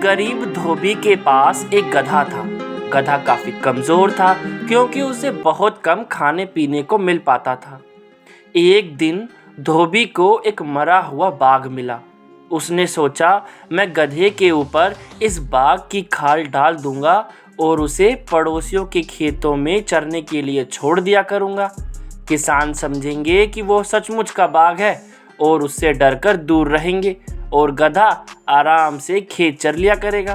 गरीब धोबी के पास एक गधा था। गधा काफी कमजोर था क्योंकि उसे बहुत कम खाने पीने को मिल पाता था। एक दिन धोबी को एक मरा हुआ बाघ मिला। उसने सोचा, मैं गधे के ऊपर इस बाघ की खाल डाल दूंगा और उसे पड़ोसियों के खेतों में चरने के लिए छोड़ दिया करूंगा। किसान समझेंगे कि वो सचमुच का बाघ है और उससे डरकर दूर रहेंगे और गधा आराम से खेत चर लिया करेगा।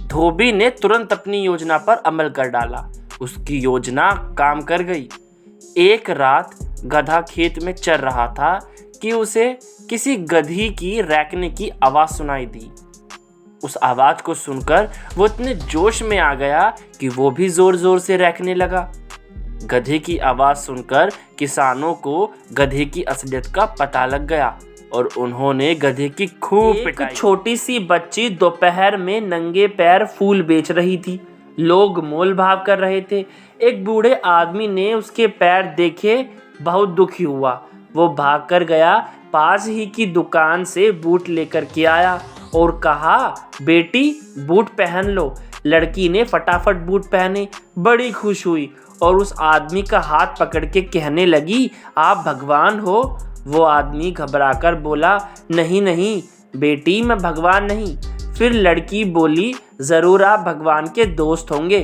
धोबी ने तुरंत अपनी योजना पर अमल कर डाला। उसकी योजना काम कर गई। एक रात गधा खेत में चर रहा था कि उसे किसी गधी की रैकने की आवाज़ सुनाई दी। उस आवाज़ को सुनकर वो इतने जोश में आ गया कि वो भी ज़ोर ज़ोर से रैकने लगा। गधे की आवाज़ सुनकर किसानों को गधे की असलियत का पता लग गया और उन्होंने गधे की खूब पिटाई। एक छोटी सी बच्ची दोपहर में नंगे पैर फूल बेच रही थी। लोग मोल भाव कर रहे थे। एक बूढ़े आदमी ने उसके पैर देखे, बहुत दुखी हुआ। वो भागकर गया, पास ही की दुकान से बूट लेकर के आया और कहा, बेटी बूट पहन लो। लड़की ने फटाफट बूट पहने, बड़ी खुश हुई और उस आदमी का हाथ पकड़ के कहने लगी, आप भगवान हो। वो आदमी घबराकर बोला, नहीं नहीं बेटी, मैं भगवान नहीं। फिर लड़की बोली, ज़रूर आप भगवान के दोस्त होंगे,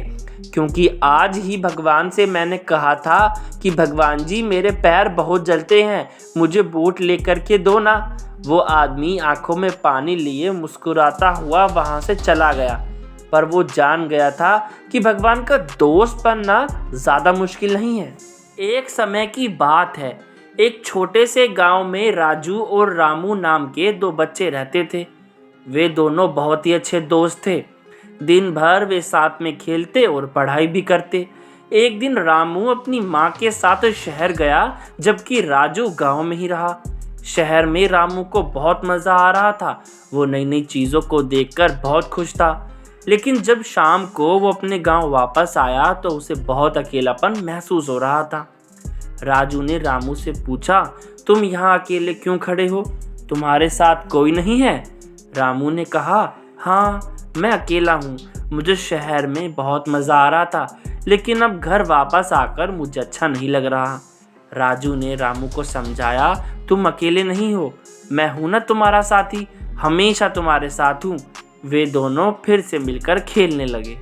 क्योंकि आज ही भगवान से मैंने कहा था कि भगवान जी मेरे पैर बहुत जलते हैं, मुझे बूट लेकर के दो ना। वो आदमी आंखों में पानी लिए मुस्कुराता हुआ वहाँ से चला गया, पर वो जान गया था कि भगवान का दोस्त बनना ज़्यादा मुश्किल नहीं है। एक समय की बात है, एक छोटे से गांव में राजू और रामू नाम के दो बच्चे रहते थे। वे दोनों बहुत ही अच्छे दोस्त थे। दिन भर वे साथ में खेलते और पढ़ाई भी करते। एक दिन रामू अपनी माँ के साथ शहर गया, जबकि राजू गांव में ही रहा। शहर में रामू को बहुत मज़ा आ रहा था। वो नई नई चीज़ों को देखकर बहुत खुश था। लेकिन जब शाम को वो अपने गांव वापस आया तो उसे बहुत अकेलापन महसूस हो रहा था। राजू ने रामू से पूछा, तुम यहाँ अकेले क्यों खड़े हो? तुम्हारे साथ कोई नहीं है? रामू ने कहा, हाँ मैं अकेला हूँ। मुझे शहर में बहुत मज़ा आ रहा था, लेकिन अब घर वापस आकर मुझे अच्छा नहीं लग रहा। राजू ने रामू को समझाया, तुम अकेले नहीं हो, मैं हूँ ना तुम्हारा साथी, हमेशा तुम्हारे साथ हूँ। वे दोनों फिर से मिलकर खेलने लगे।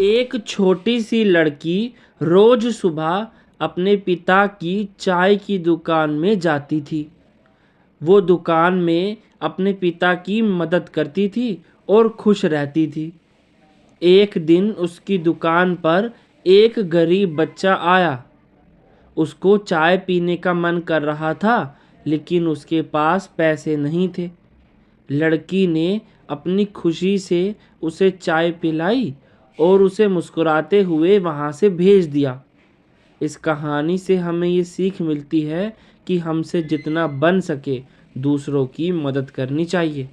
एक छोटी सी लड़की रोज सुबह अपने पिता की चाय की दुकान में जाती थी। वो दुकान में अपने पिता की मदद करती थी और खुश रहती थी। एक दिन उसकी दुकान पर एक गरीब बच्चा आया। उसको चाय पीने का मन कर रहा था, लेकिन उसके पास पैसे नहीं थे। लड़की ने अपनी खुशी से उसे चाय पिलाई और उसे मुस्कुराते हुए वहाँ से भेज दिया। इस कहानी से हमें ये सीख मिलती है कि हमसे जितना बन सके दूसरों की मदद करनी चाहिए।